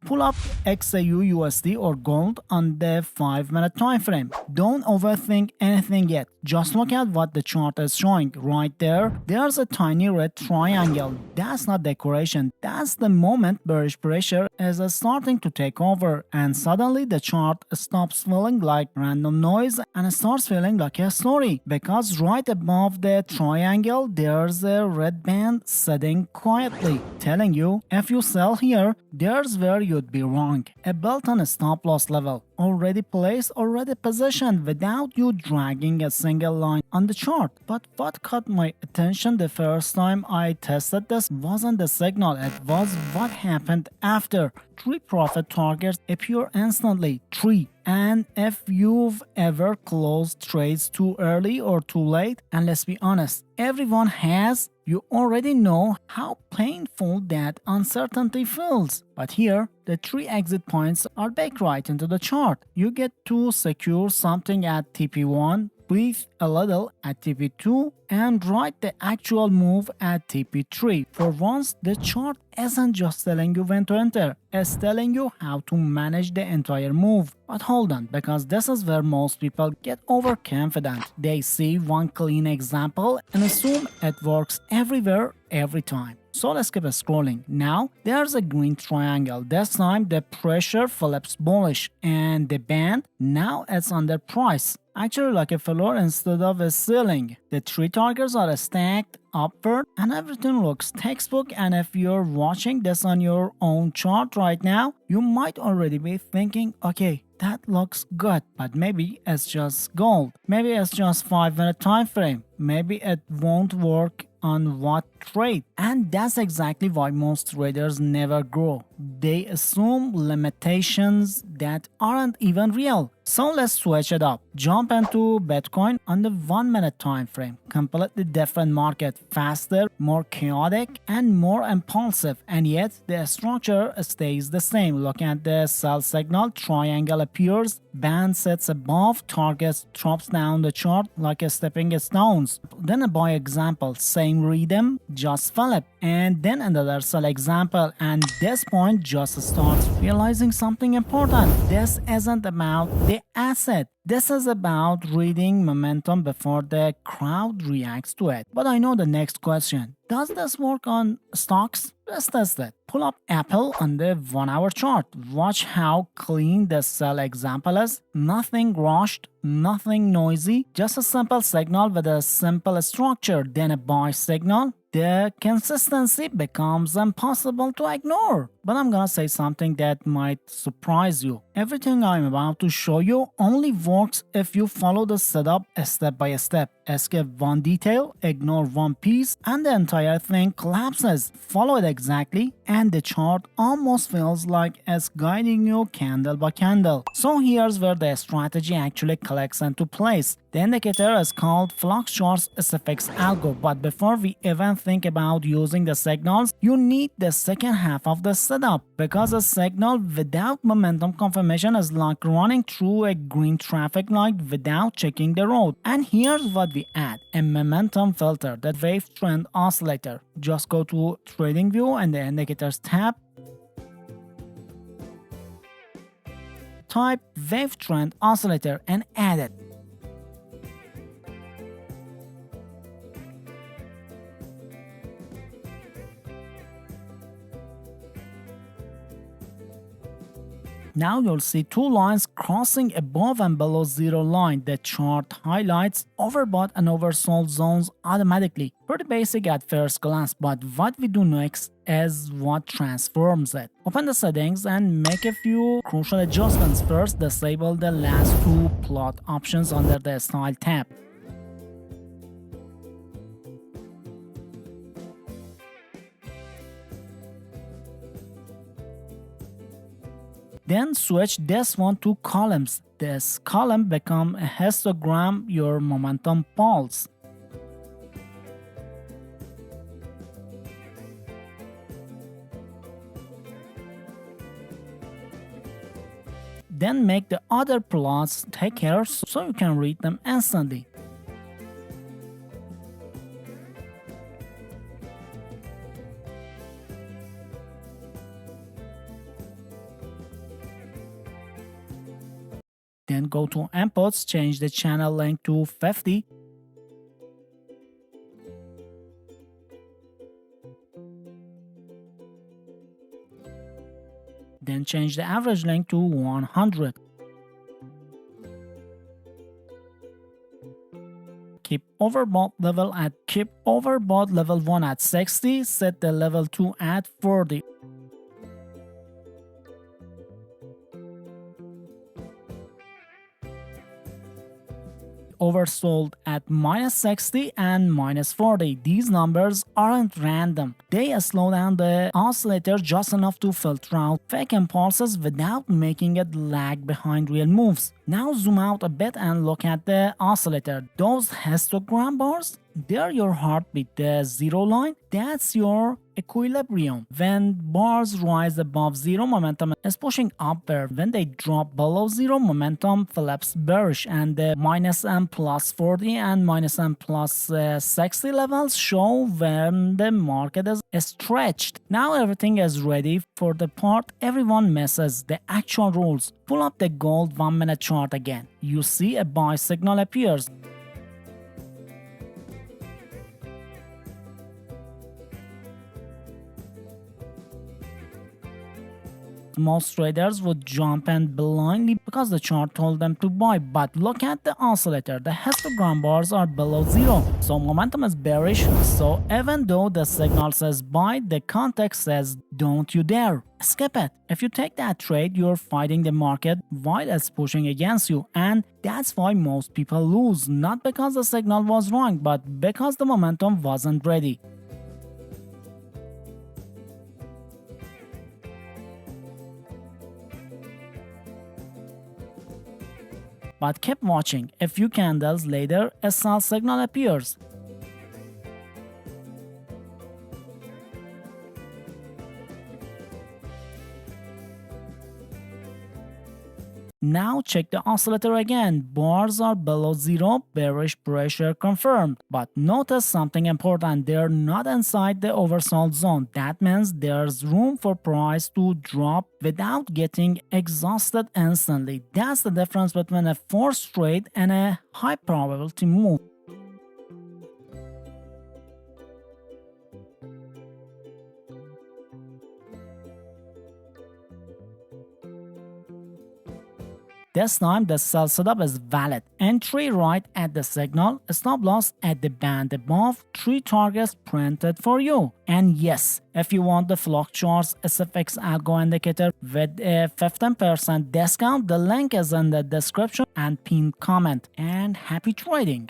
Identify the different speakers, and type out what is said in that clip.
Speaker 1: Pull up XAU USD or gold on the 5-minute time frame. Don't overthink anything yet. Just look at what the chart is showing. Right there, there's a tiny red triangle. That's not decoration. That's the moment bearish pressure is starting to take over, and suddenly the chart stops feeling like random noise and starts feeling like a story, because right above the triangle there's a red band sitting quietly, telling you if you sell here, there's where you'd be wrong. A built-in stop loss level, already placed, already positioned, without you dragging a single line on the chart. But what caught my attention the first time I tested this wasn't the signal, it was what happened after. 3 profit targets appear instantly. 3. And if you've ever closed trades too early or too late, and let's be honest, everyone has, you already know how painful that uncertainty feels. But here, the 3 exit points are baked right into the chart. You get to secure something at TP1, breathe a little at TP2, and write the actual move at TP3. For once, the chart isn't just telling you when to enter, it's telling you how to manage the entire move. But hold on, because this is where most people get overconfident. They see one clean example and assume it works everywhere, every time. So let's keep scrolling. Now there's a green triangle. This time the pressure flips bullish, and the band, now it's under price. Actually like a floor instead of a ceiling. The 3 targets are stacked upward and everything looks textbook, and if you're watching this on your own chart right now, you might already be thinking, okay, that looks good, but maybe it's just gold. Maybe it's just 5-minute time frame. Maybe it won't work on what trade. And that's exactly why most traders never grow. They assume limitations that aren't even real. So let's switch it up. Jump into Bitcoin on the 1-minute time frame. Completely different market, faster, more chaotic, and more impulsive, and yet the structure stays the same. Look at the sell signal, triangle appears, band sits above, target drops down the chart like a stepping stones. Then a buy example, same rhythm, just flip, and then another sell example, and this point just starts realizing something important. This isn't about the asset. This is about reading momentum before the crowd reacts to it. But I know the next question. Does this work on stocks? Let's test it. Pull up Apple on the 1-hour chart. Watch how clean the sell example is. Nothing rushed, nothing noisy, just a simple signal with a simple structure, then a buy signal. The consistency becomes impossible to ignore. But I'm gonna say something that might surprise you. Everything I'm about to show you only works if you follow the setup step by step. Skip one detail, ignore one piece, and the entire thing collapses. Follow it exactly, and the chart almost feels like it's guiding you candle by candle. So here's where the strategy actually clicks into place. The indicator is called Flux Charts Suffix Algo, but before we even think about using the signals, you need the second half of the setup, because a signal without momentum confirmation is like running through a green traffic light without checking the road. And here's what we add: a momentum filter, the wave trend oscillator. Just go to TradingView and the indicators tab. Type wave trend oscillator and add it. Now you'll see 2 lines crossing above and below 0 line. The chart highlights overbought and oversold zones automatically. Pretty basic at first glance, but what we do next is what transforms it. Open the settings and make a few crucial adjustments. First, disable the last 2 plot options under the Style tab. Then switch this one to columns. This column becomes a histogram, your momentum pulse. Then make the other plots take care so you can read them instantly. Then go to inputs, change the channel length to 50. Then change the average length to 100. Keep overbought level 1 at 60, set the level 2 at 40. Oversold at -60 and -40. These numbers aren't random. They slow down the oscillator just enough to filter out fake impulses without making it lag behind real moves. Now zoom out a bit and look at the oscillator. Those histogram bars, they're your heartbeat. The zero line, that's your equilibrium. When bars rise above zero, momentum is pushing upward. When they drop below zero, momentum flips bearish, and the -M plus 40 and -M plus 60 levels show when the market is stretched. Now everything is ready for the part everyone misses, the actual rules. Pull up the gold 1-minute chart again. You see a buy signal appears. Most traders would jump in blindly because the chart told them to buy, but look at the oscillator. The histogram bars are below zero, so momentum is bearish. So even though the signal says buy, the context says don't you dare. Skip it. If you take that trade, you're fighting the market while it's pushing against you, and that's why most people lose, not because the signal was wrong, but because the momentum wasn't ready. But keep watching. A few candles later, a sell signal appears. Now check the oscillator again. Bars are below zero, bearish pressure confirmed. But notice something important, they're not inside the oversold zone. That means there's room for price to drop without getting exhausted instantly. That's the difference between a forced trade and a high probability move. This time the sell setup is valid. Entry right at the signal, stop loss at the band above, 3 targets printed for you. And yes, if you want the flock charts SFX algo indicator with a 15% discount, the link is in the description and pinned comment. And happy trading!